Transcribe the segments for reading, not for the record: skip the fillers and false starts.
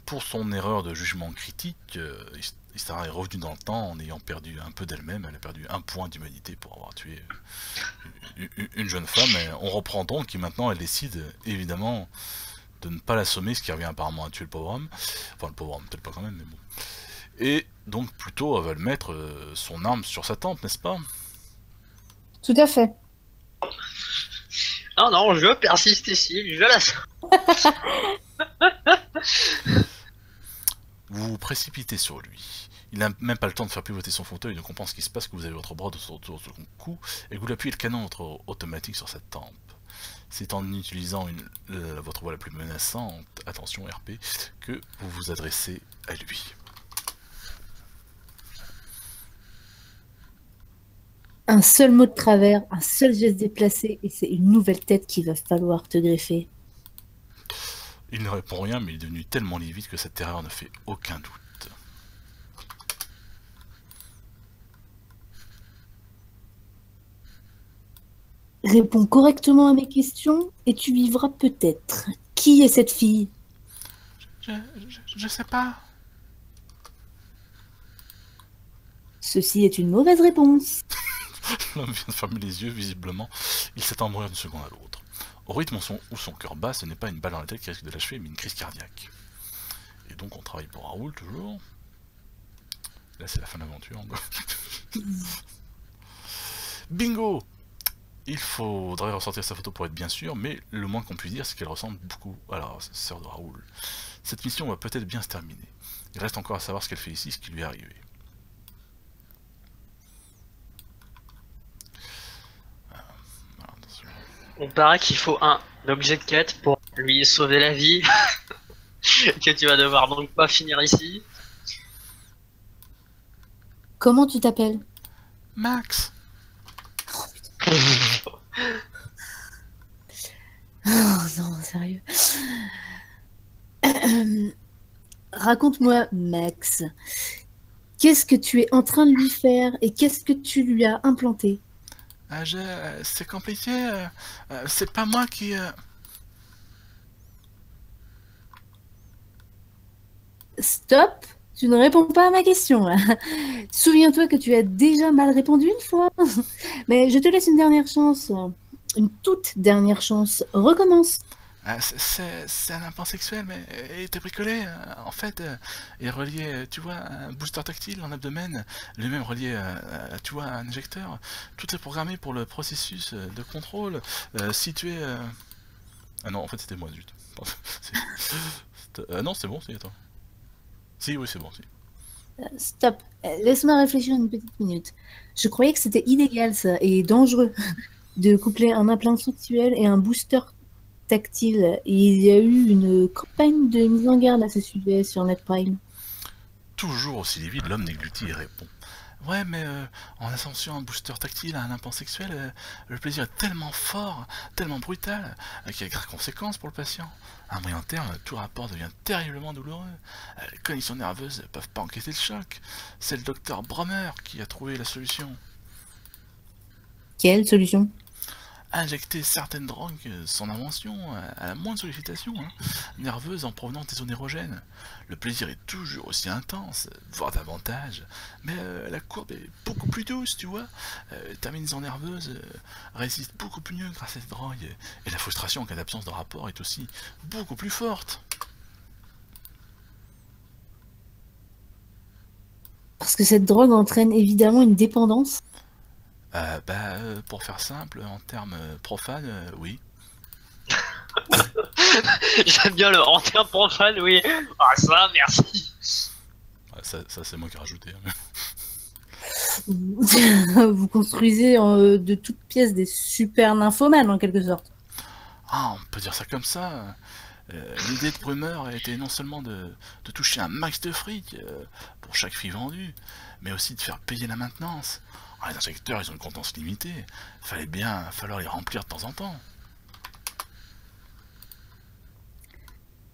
pour son erreur de jugement critique, Istara est revenue dans le temps en ayant perdu un peu d'elle-même. Elle a perdu un point d'humanité pour avoir tué une jeune femme. Et on reprend donc et maintenant elle décide évidemment de ne pas l'assommer, ce qui revient apparemment à tuer le pauvre homme. Enfin, le pauvre homme, peut-être pas quand même, mais bon. Et donc plutôt elle va le mettre son arme sur sa tempe, n'est-ce pas? Tout à fait. Ah non, je persiste ici, je la sens. Vous vous précipitez sur lui. Il n'a même pas le temps de faire pivoter son fauteuil, il ne comprend ce qui se passe que vous avez votre bras autour de son cou et que vous appuyez le canon votre automatique sur sa tempe. C'est en utilisant votre voix la plus menaçante, attention RP, que vous vous adressez à lui. Un seul mot de travers, un seul geste déplacé, et c'est une nouvelle tête qu'il va falloir te greffer. Il ne répond rien, mais il est devenu tellement livide que sa terreur ne fait aucun doute. Réponds correctement à mes questions et tu vivras peut-être. Qui est cette fille? Je sais pas. Ceci est une mauvaise réponse. L'homme vient de fermer les yeux, visiblement. Il s'attend à mourir d'une seconde à l'autre. Au rythme où son cœur bat, ce n'est pas une balle dans la tête qui risque de l'achever, mais une crise cardiaque. Et donc on travaille pour Raoul, toujours. Là, c'est la fin de l'aventure. Bingo! Il faudrait ressortir sa photo pour être bien sûr, mais le moins qu'on puisse dire, c'est qu'elle ressemble beaucoup à la sœur de Raoul. Cette mission va peut-être bien se terminer. Il reste encore à savoir ce qu'elle fait ici, ce qui lui est arrivé. On paraît qu'il faut un objet de quête pour lui sauver la vie. Que tu vas devoir donc pas finir ici. Comment tu t'appelles? Max! Oh non, sérieux. Raconte-moi, Max. Qu'est-ce que tu es en train de lui faire et qu'est-ce que tu lui as implanté? C'est compliqué. C'est pas moi qui... Stop! Tu ne réponds pas à ma question. Souviens-toi que tu as déjà mal répondu une fois. Mais je te laisse une dernière chance. Une toute dernière chance. Recommence. C'est un implant sexuel, mais il était bricolé. En fait, il est relié, tu vois, à un booster tactile en abdomen, lui-même relié tu vois, à un injecteur. Tout est programmé pour le processus de contrôle situé... Ah non, en fait, c'était moi, zut. Non, c'est bon, c'est toi. Si, oui, c'est bon, si. Stop. Laisse-moi réfléchir une petite minute. Je croyais que c'était illégal, ça, et dangereux, de coupler un implant sexuel et un booster tactile. Il y a eu une campagne de mise en garde à ce sujet sur NetPrime. Toujours aussi livide, l'homme déglutit et répond. Ouais, mais en associant un booster tactile à un implant sexuel, le plaisir est tellement fort, tellement brutal, qu'il y a de graves conséquences pour le patient. À moyen terme, tout rapport devient terriblement douloureux. Les conditions nerveuses ne peuvent pas encaisser le choc. C'est le docteur Brommer qui a trouvé la solution. Quelle solution? Injecter certaines drogues, son invention, à la moindre sollicitation, nerveuse en provenance des zones érogènes. Le plaisir est toujours aussi intense, voire davantage, mais la courbe est beaucoup plus douce, tu vois. Les terminaisons nerveuses résistent beaucoup plus mieux grâce à cette drogue, et la frustration en cas d'absence de rapport est aussi beaucoup plus forte. Parce que cette drogue entraîne évidemment une dépendance. Pour faire simple, en termes profanes, oui. J'aime bien le hantin profane, oui. Ah ça, merci. Ça c'est moi qui ai rajouté. Vous construisez de toutes pièces des super nymphomanes en quelque sorte. Ah, on peut dire ça comme ça. L'idée de Brummer était non seulement de toucher un max de fric pour chaque fille vendue, mais aussi de faire payer la maintenance. Ah, les injecteurs, ils ont une contenance limitée. Falloir les remplir de temps en temps.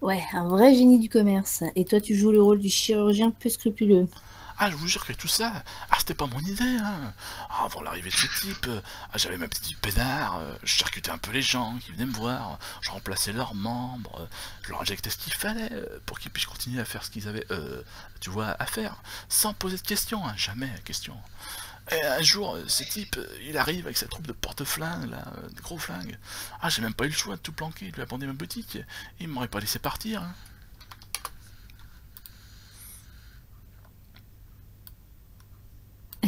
Ouais, un vrai génie du commerce. Et toi, tu joues le rôle du chirurgien peu scrupuleux. Ah, je vous jure que tout ça, ah, c'était pas mon idée, hein. Ah, avant l'arrivée de ce type, ah, j'avais ma petite peinard, je charcutais un peu les gens qui venaient me voir, je remplaçais leurs membres, je leur injectais ce qu'il fallait pour qu'ils puissent continuer à faire ce qu'ils avaient, tu vois, à faire, sans poser de questions, hein, jamais de questions. Et un jour, ce type, il arrive avec sa troupe de porte-flingues, là, des gros flingues. Ah, j'ai même pas eu le choix de tout planquer, de lui abandonner ma boutique, il m'aurait pas laissé partir, hein.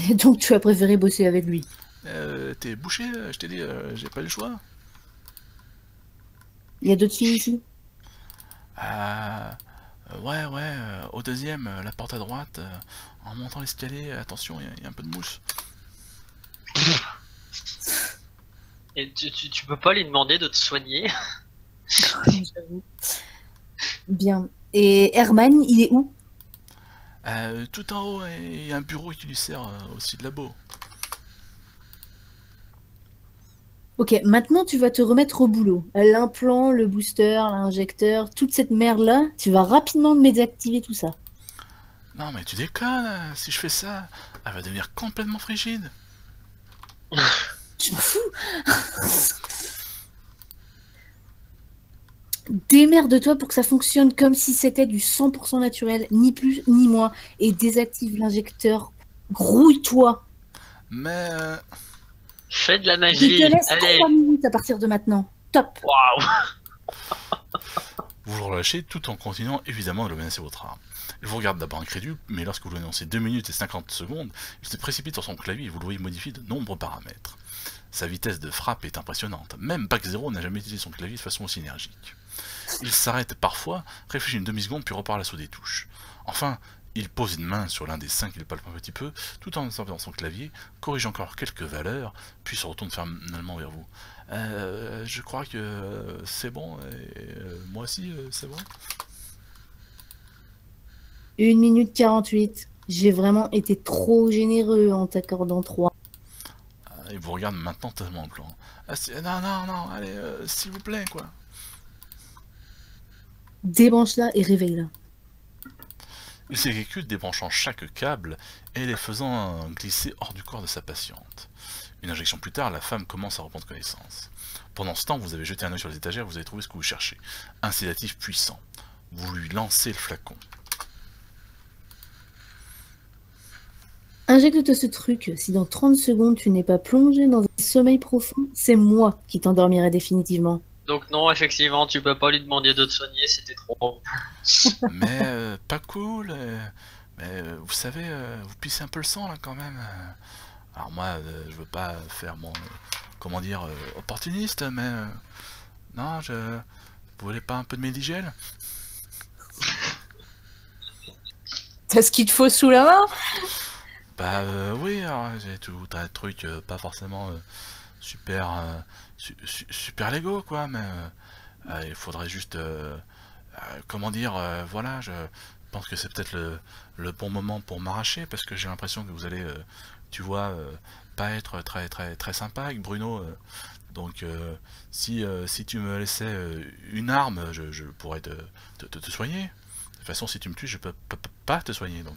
Et donc tu as préféré bosser avec lui. T'es bouché, je t'ai dit, j'ai pas eu le choix. Il y a d'autres filles ici? Ouais, au deuxième, la porte à droite, en montant l'escalier, attention, il y a un peu de mousse. Et tu peux pas lui demander de te soigner? J'avoue. Bien. Et Herman, il est où? Tout en haut, il y a un bureau qui lui sert aussi de labo. Ok, maintenant tu vas te remettre au boulot. L'implant, le booster, l'injecteur, toute cette merde-là, tu vas rapidement me désactiver tout ça. Non mais tu déconnes, si je fais ça, elle va devenir complètement frigide. Je m'en fous. Démerde-toi pour que ça fonctionne comme si c'était du 100% naturel, ni plus ni moins, et désactive l'injecteur. Grouille-toi. Mais... Fais de la Je magie. te laisse Allez. 3 minutes à partir de maintenant. Top. Waouh. vous le relâchez tout en continuant évidemment de le menacer votre arme. Il vous regarde d'abord incrédule, mais lorsque vous lui annoncez 2 minutes et 50 secondes, il se précipite sur son clavier et vous le voyez modifier de nombreux paramètres. Sa vitesse de frappe est impressionnante, même Bac Zero n'a jamais utilisé son clavier de façon aussi énergique. Il s'arrête parfois, réfléchit une demi-seconde puis repart à l'assaut des touches. Enfin, il pose une main sur l'un des 5 qu'il palpe un petit peu, tout en observant son clavier, corrige encore quelques valeurs, puis se retourne finalement vers vous. Je crois que c'est bon, et moi aussi c'est bon. 1 minute 48. J'ai vraiment été trop généreux en t'accordant 3. Il vous regarde maintenant tellement blanc. Non, allez, s'il vous plaît, quoi. Débranche-la et réveille-la. Il s'exécute débranchant chaque câble et les faisant glisser hors du corps de sa patiente. Une injection plus tard, la femme commence à reprendre connaissance. Pendant ce temps, vous avez jeté un œil sur les étagères, vous avez trouvé ce que vous cherchez. Un sédatif puissant. Vous lui lancez le flacon. Injecte-toi ce truc. Si dans 30 secondes tu n'es pas plongé dans un sommeil profond, c'est moi qui t'endormirai définitivement. Donc non, effectivement, tu peux pas lui demander de te soigner, c'était trop. Mais pas cool. Mais vous savez, vous pissez un peu le sang là quand même. Alors moi, je veux pas faire mon, comment dire, opportuniste, mais non, vous voulez pas un peu de Médigel? T'as ce qu'il te faut sous la main? Bah oui, alors j'ai tout un tas de trucs pas forcément super super légaux quoi, mais il faudrait juste comment dire, voilà, je pense que c'est peut-être le bon moment pour m'arracher parce que j'ai l'impression que vous allez tu vois pas être très sympa avec Bruno, donc si tu me laissais une arme, je pourrais te soigner. De toute façon, si tu me tues, je peux pas te soigner, donc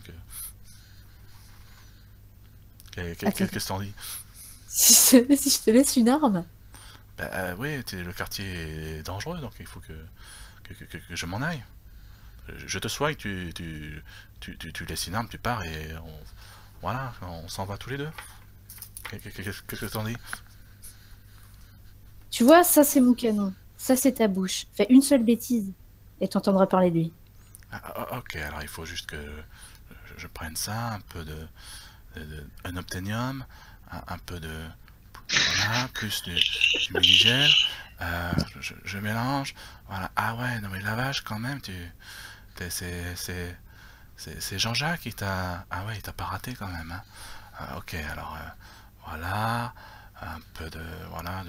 qu'est-ce que t'en dis? Si je te laisse une arme? Bah oui, le quartier est dangereux, donc il faut que je m'en aille. Je te soigne, tu laisses une arme, tu pars et voilà, on s'en va tous les deux. Qu'est-ce que t'en dis? Tu vois, ça c'est mon canon. Ça c'est ta bouche. Fais une seule bêtise et t'entendras parler de lui. Ok, alors il faut juste que je prenne ça, un peu un obtenium, un peu de... Voilà, plus du Médigel, je mélange, voilà. Ah ouais, non mais la vache quand même, c'est Jean-Jacques qui t'a... Ah ouais, il t'a pas raté quand même, hein. Ok, alors voilà, un peu de... Voilà,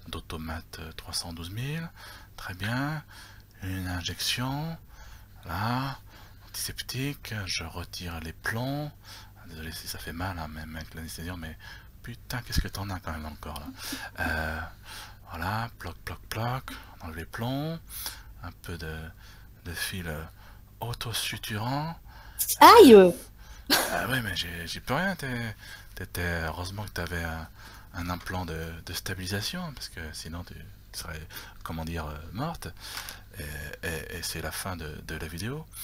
d'automate 312 000, très bien, une injection, là, antiseptique, je retire les plombs, désolé si ça fait mal, hein, même avec l'anesthésiant, mais putain, qu'est-ce que t'en as quand même dans le corps là. Voilà, ploc, on enlève les plombs, un peu de fil auto-suturant. Aïe! Ah ouais, mais j'ai plus rien. Heureusement que t'avais un implant de stabilisation, parce que sinon tu serais, comment dire, morte. Et c'est la fin de la vidéo.